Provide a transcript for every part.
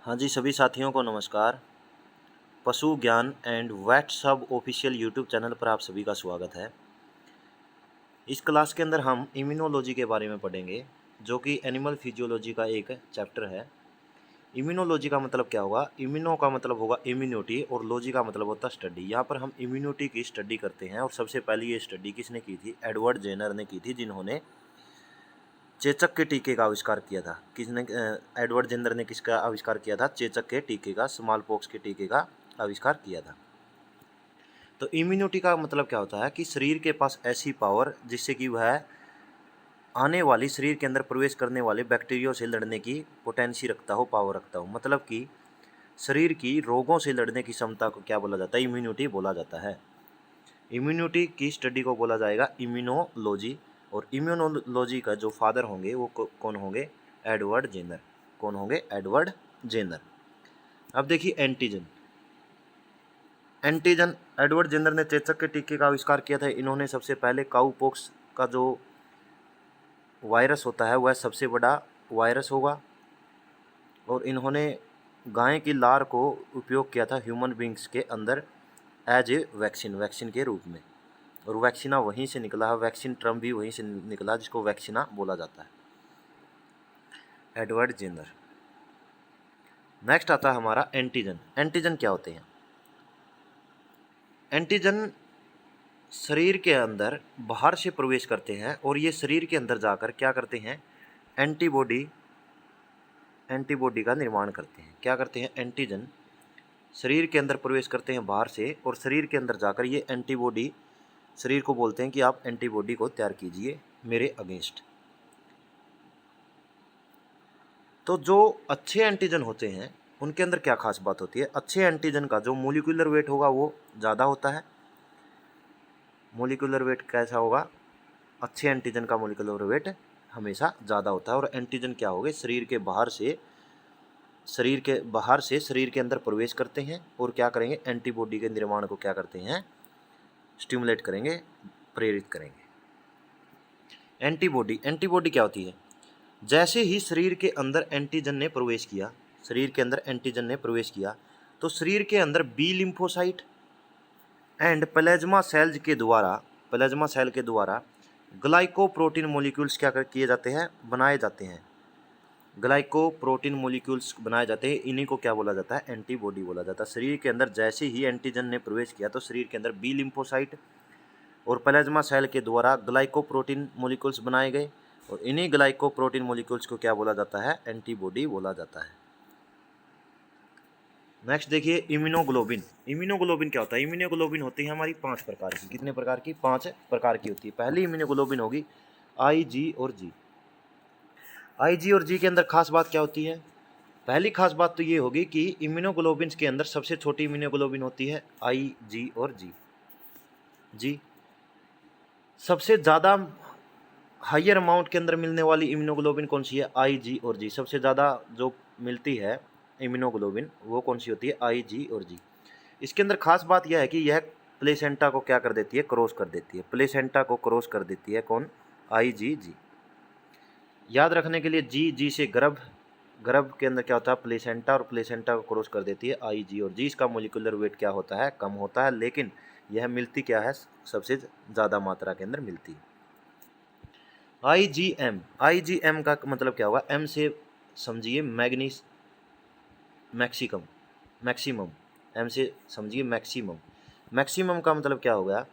हाँ जी, सभी साथियों को नमस्कार। पशु ज्ञान एंड वेट सब ऑफिशियल यूट्यूब चैनल पर आप सभी का स्वागत है। इस क्लास के अंदर हम इम्यूनोलॉजी के बारे में पढ़ेंगे, जो कि एनिमल फिजियोलॉजी का एक चैप्टर है। इम्यूनोलॉजी का मतलब क्या होगा? इम्यूनो का मतलब होगा इम्यूनिटी और लॉजी का मतलब होता है स्टडी। यहाँ पर हम इम्यूनिटी की स्टडी करते हैं और सबसे पहले ये स्टडी किसने की थी? एडवर्ड जेनर ने की थी, जिन्होंने चेचक के टीके का आविष्कार किया था। किसने? एडवर्ड जेनर ने किसका आविष्कार किया था? चेचक के टीके का, स्मॉल पॉक्स के टीके का आविष्कार किया था। तो इम्यूनिटी का मतलब क्या होता है कि शरीर के पास ऐसी पावर जिससे कि वह आने वाली शरीर के अंदर प्रवेश करने वाले बैक्टीरिया से लड़ने की पोटेंसी रखता हो, पावर रखता हो। मतलब कि शरीर की रोगों से लड़ने की क्षमता को क्या बोला जाता है? इम्यूनिटी बोला जाता है। इम्यूनिटी की स्टडी को बोला जाएगा इम्यूनोलॉजी। और इम्यूनोलॉजी का जो फादर होंगे वो कौन होंगे? Edward Jenner. कौन होंगे? Edward Jenner. अब देखिए एंटीजन। एंटीजन एडवर्ड जेनर ने चेचक के टीके का आविष्कार किया था। इन्होंने सबसे पहले काउपॉक्स का जो वायरस होता है वह सबसे बड़ा वायरस होगा, और इन्होंने गाय की लार को उपयोग किया था ह्यूमन बींग्स के अंदर एज ए वैक्सीन के रूप में। और वैक्सीना वहीं से निकला है, वैक्सीन टर्म भी वहीं से निकला, जिसको वैक्सीना बोला जाता है। Edward Jenner. नेक्स्ट आता है हमारा एंटीजन। एंटीजन क्या होते हैं? एंटीजन शरीर के अंदर बाहर से प्रवेश करते हैं और ये शरीर के अंदर जाकर क्या करते हैं? एंटीबॉडी का निर्माण करते हैं। क्या करते हैं? एंटीजन शरीर के अंदर प्रवेश करते हैं बाहर से, और शरीर के अंदर जाकर ये एंटीबॉडी शरीर को बोलते हैं कि आप एंटीबॉडी को तैयार कीजिए मेरे अगेंस्ट। तो जो अच्छे एंटीजन होते हैं उनके अंदर क्या खास बात होती है? अच्छे एंटीजन का जो मोलिकुलर वेट होगा वो ज़्यादा होता है। मोलिकुलर वेट कैसा होगा? अच्छे एंटीजन का मोलिकुलर वेट हमेशा ज़्यादा होता है। और एंटीजन क्या होंगे? शरीर के बाहर से शरीर के अंदर प्रवेश करते हैं और क्या करेंगे? एंटीबॉडी के निर्माण को क्या करते हैं? स्टिमुलेट करेंगे, प्रेरित करेंगे। एंटीबॉडी क्या होती है? जैसे ही शरीर के अंदर एंटीजन ने प्रवेश किया, तो शरीर के अंदर B lymphocyte and plasma cell के द्वारा ग्लाइकोप्रोटीन मॉलिक्यूल्स क्या किए जाते हैं? बनाए जाते हैं। ग्लाइकोप्रोटीन मॉलिक्यूल्स बनाए जाते हैं। इन्हीं को क्या बोला जाता है? एंटीबॉडी बोला जाता है। शरीर के अंदर जैसे ही एंटीजन ने प्रवेश किया तो शरीर के अंदर बी लिम्फोसाइट और प्लाज्मा सेल के द्वारा ग्लाइकोप्रोटीन मॉलिक्यूल्स बनाए गए, और इन्हीं ग्लाइकोप्रोटीन मॉलिक्यूल्स को क्या बोला जाता है? एंटीबॉडी बोला जाता है। नेक्स्ट देखिए इम्यूनोग्लोबिन। इम्यूनोग्लोबिन क्या होता है? इम्यूनोग्लोबिन होती है हमारी 5 प्रकार की। कितने प्रकार की? 5 प्रकार की होती है। पहली इम्यूनोग्लोबिन होगी आई, जी और जी। आई, जी और जी के अंदर खास बात क्या होती है? पहली खास बात तो ये होगी कि इम्यूनोग्लोबिन के अंदर सबसे छोटी इम्यूनोग्लोबिन होती है आई, जी और जी। सबसे ज़्यादा हायर अमाउंट के अंदर मिलने वाली इम्यूनोग्लोबिन कौन सी है? आई, जी और जी। सबसे ज़्यादा जो मिलती है इम्यूनोग्लोबिन वो कौन सी होती है? आई, जी और जी। इसके अंदर खास बात यह है कि यह प्लेसेंटा को क्या कर देती है? क्रॉस कर देती है। प्लेसेंटा को क्रॉस कर देती है कौन? आई, जी, जी। याद रखने के लिए जी से गर्भ के अंदर क्या होता है? प्लेसेंटा, और प्लेसेंटा को क्रॉस कर देती है आई, जी और जी। इसका मोलिकुलर वेट क्या होता है? कम होता है, लेकिन यह मिलती क्या है? सबसे ज़्यादा मात्रा के अंदर मिलती है। आईजीएम का मतलब क्या होगा? एम से समझिए मैक्सिमम। एम से समझिए मैक्सिमम का मतलब क्या होगा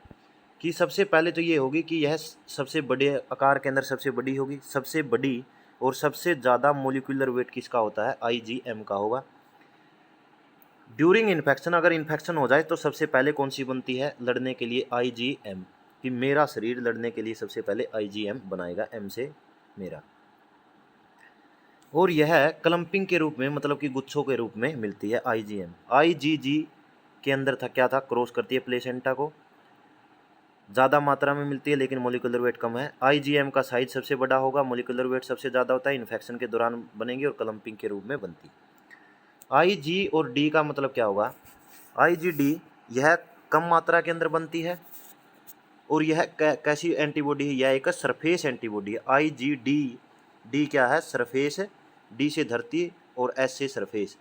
कि सबसे पहले तो ये होगी कि यह सबसे बड़े आकार के अंदर सबसे बड़ी होगी, सबसे बड़ी और सबसे ज़्यादा मोलिकुलर वेट किसका होता है? आईजीएम का होगा। ड्यूरिंग इन्फेक्शन, अगर इन्फेक्शन हो जाए तो सबसे पहले कौन सी बनती है लड़ने के लिए? आईजीएम। कि मेरा शरीर लड़ने के लिए सबसे पहले आईजीएम बनाएगा, एम से मेरा। और यह क्लम्पिंग के रूप में, मतलब कि गुच्छों के रूप में मिलती है आईजीएम। आईजीजी के अंदर था क्या था? क्रॉस करती है प्लेसेंटा को, ज़्यादा मात्रा में मिलती है लेकिन मोलिकुलर वेट कम है। आईजीएम का साइज सबसे बड़ा होगा, मोलिकुलर वेट सबसे ज़्यादा होता है, इन्फेक्शन के दौरान बनेगी और क्लम्पिंग के रूप में बनती है। आई, जी और डी का मतलब क्या होगा? आई, जी, डी यह कम मात्रा के अंदर बनती है, और यह कैसी एंटीबॉडी है? यह एक सरफेस एंटीबॉडी है। आई, जी, डी क्या है? सरफेस। डी से धरती और एस से सरफेस।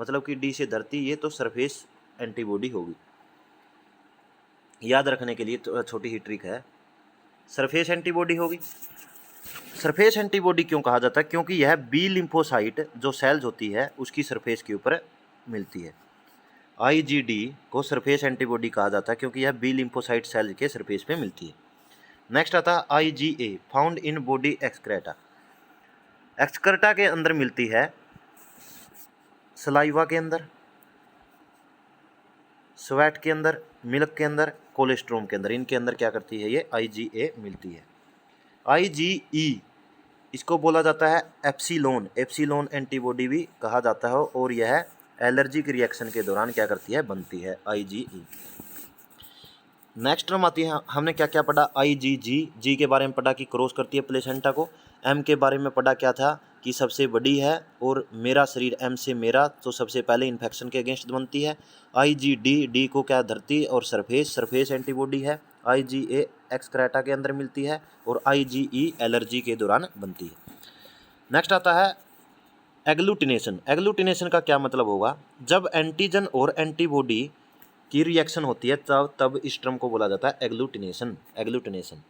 मतलब कि डी से धरती, ये तो सरफेस एंटीबॉडी होगी। याद रखने के लिए तो छोटी ही ट्रिक है, सरफेस एंटीबॉडी होगी। सरफेस एंटीबॉडी क्यों कहा जाता है? क्योंकि यह बी लिम्फोसाइट जो सेल्स होती है उसकी सरफेस के ऊपर मिलती है। आईजीडी को सरफेस एंटीबॉडी कहा जाता है क्योंकि यह बी लिम्फोसाइट सेल के सरफेस पे मिलती है। नेक्स्ट आता है IgA, found in body excreta. Excreta के अंदर मिलती है, सलाइवा के अंदर, स्वेट के अंदर, मिल्क के अंदर, कोलेस्ट्रोम के अंदर, इनके अंदर क्या करती है? ये आईजीए मिलती है। आईजीई इसको बोला जाता है एप्सिलॉन, एप्सिलॉन एंटीबॉडी भी कहा जाता है, और यह एलर्जिक रिएक्शन के दौरान क्या करती है? बनती है आईजीई। नेक्स्ट टर्म आती है, हमने क्या क्या पढ़ा? आईजीजी, जी के बारे में पढ़ा कि क्रॉस करती है प्लेसेंटा को। एम के बारे में पढ़ा क्या था? कि सबसे बड़ी है, और मेरा शरीर एम से मेरा, तो सबसे पहले इन्फेक्शन के अगेंस्ट बनती है। आईजीडी, डी को क्या? धरती और सरफेस, सरफेस एंटीबॉडी है। आईजीए एक्सक्रेटा के अंदर मिलती है, और आईजीई एलर्जी के दौरान बनती है। नेक्स्ट आता है एग्लूटिनेशन। एग्लूटिनेशन का क्या मतलब होगा? जब एंटीजन और एंटीबॉडी की रिएक्शन होती है तब इस टर्म को बोला जाता है एग्लूटिनेशन। एग्लूटिनेशन,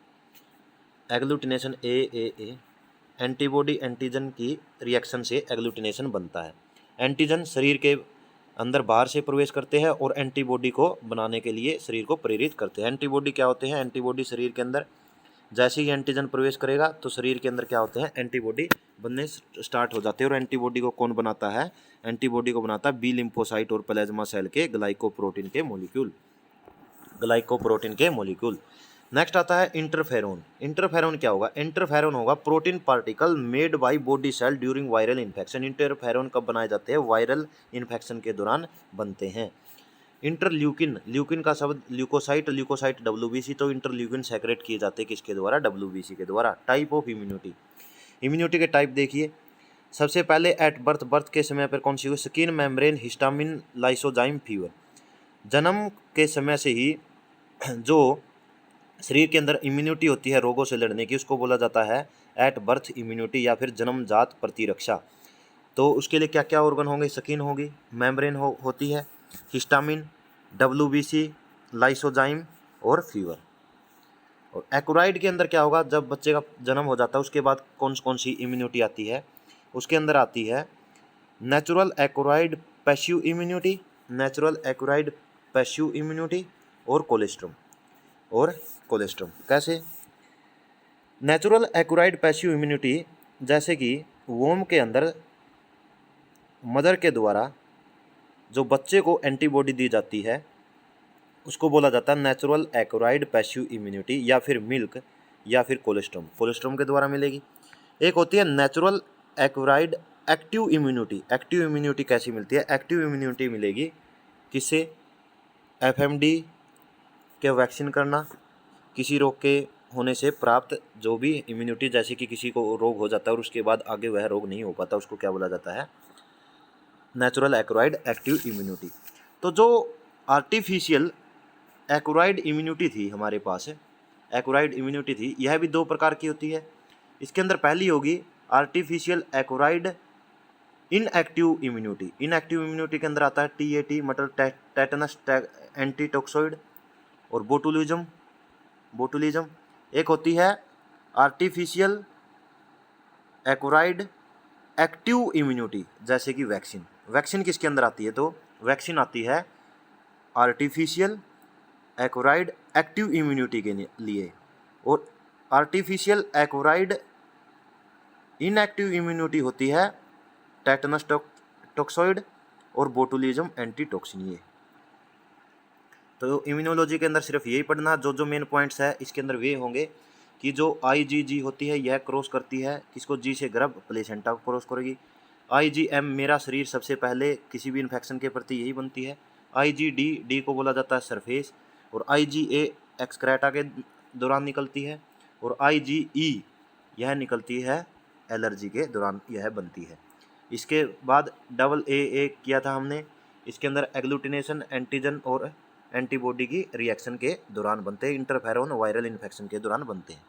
एग्लूटिनेशन ए एंटीबॉडी एंटीजन की रिएक्शन से एग्लूटिनेशन बनता है। एंटीजन शरीर के अंदर बाहर से प्रवेश करते हैं और एंटीबॉडी को बनाने के लिए शरीर को प्रेरित करते हैं। एंटीबॉडी क्या होते हैं? एंटीबॉडी शरीर के अंदर जैसे ही एंटीजन प्रवेश करेगा तो शरीर के अंदर क्या होते हैं? एंटीबॉडी बनने स्टार्ट हो जाते हैं। और एंटीबॉडी को कौन बनाता है? एंटीबॉडी को बनाता है बी लिम्फोसाइट और प्लाज्मा सेल के ग्लाइकोप्रोटीन के मॉलिक्यूल, ग्लाइकोप्रोटीन के मॉलिक्यूल। नेक्स्ट आता है इंटरफेरोन। इंटरफेरोन क्या होगा? इंटरफेरोन होगा protein particle made by body cell during viral infection. Interferon कब बनाए जाते हैं? वायरल इन्फेक्शन के दौरान बनते हैं। इंटरल्यूकिन, ल्यूकिन का शब्द ल्यूकोसाइट, ल्यूकोसाइट डब्ल्यूबीसी, तो इंटरल्यूकिन सेक्रेट किए जाते हैं किसके द्वारा? डब्ल्यूबीसी के द्वारा। टाइप ऑफ इम्यूनिटी, इम्यूनिटी के टाइप देखिए। सबसे पहले एट बर्थ, बर्थ के समय पर कौन सी हुई? Skin membrane, histamine, lysozyme, fever. जन्म के समय से ही जो शरीर के अंदर इम्यूनिटी होती है रोगों से लड़ने की, उसको बोला जाता है एट बर्थ इम्यूनिटी या फिर जन्मजात प्रतिरक्षा। तो उसके लिए क्या क्या ऑर्गन होंगे? स्किन होगी, मेम्ब्रेन होती है, हिस्टामिन, डब्ल्यूबीसी, लाइसोजाइम और फीवर। और एक्वायर्ड के अंदर क्या होगा? जब बच्चे का जन्म हो जाता है उसके बाद कौन कौन सी इम्यूनिटी आती है? उसके अंदर आती है natural acquired passive immunity, natural acquired passive immunity और कोलेस्ट्रम, और कोलेस्ट्रम। कैसे? नेचुरल एक्वायर्ड पैसिव इम्यूनिटी, जैसे कि वोम के अंदर मदर के द्वारा जो बच्चे को एंटीबॉडी दी जाती है उसको बोला जाता है नेचुरल एक्वायर्ड पैसिव इम्यूनिटी, या फिर मिल्क, या फिर कोलेस्ट्रम, कोलेस्ट्रम के द्वारा मिलेगी। एक होती है natural acquired active immunity. Active immunity कैसी मिलती है? एक्टिव इम्यूनिटी मिलेगी किससे? एफएमडी के वैक्सीन करना, किसी रोग के होने से प्राप्त जो भी इम्यूनिटी, जैसे कि किसी को रोग हो जाता है और उसके बाद आगे वह रोग नहीं हो पाता, उसको क्या बोला जाता है? Natural acquired active immunity. तो जो आर्टिफिशियल एक्वायर्ड इम्यूनिटी थी हमारे पास, एक्वायर्ड इम्यूनिटी थी, यह भी दो प्रकार की होती है। इसके अंदर पहली होगी artificial acquired inactive immunity. Inactive immunity के अंदर आता है टीएटी, मतलब टेटनस एंटीटॉक्सोइड और बोटुलिज्म, बोटुलिज्म। एक होती है आर्टिफिशियल एक्वायर्ड एक्टिव इम्यूनिटी, जैसे कि वैक्सीन। वैक्सीन किसके अंदर आती है? तो वैक्सीन आती है आर्टिफिशियल एक्वायर्ड एक्टिव इम्यूनिटी के लिए, और आर्टिफिशियल एक्वायर्ड इनएक्टिव इम्यूनिटी होती है टेटनस टॉक्सोइड और बोटुलिज्म एंटीटॉक्सिन। ये तो इम्यूनोलॉजी के अंदर सिर्फ यही पढ़ना, जो जो मेन पॉइंट्स है इसके अंदर वे होंगे कि जो आईजीजी होती है यह क्रॉस करती है किसको? जी से गर्भ, प्लेसेंटा को क्रॉस करेगी। आईजीएम, मेरा शरीर, सबसे पहले किसी भी इन्फेक्शन के प्रति यही बनती है। आईजीडी, डी को बोला जाता है सरफेस, और आईजीए एक्सक्रेटा के दौरान निकलती है, और आईजीई यह निकलती है एलर्जी के दौरान, यह बनती है। इसके बाद डबल ए किया था हमने, इसके अंदर एग्लूटिनेशन एंटीजन और एंटीबॉडी की रिएक्शन के दौरान बनते हैं। इंटरफेरोन वायरल इन्फेक्शन के दौरान बनते हैं।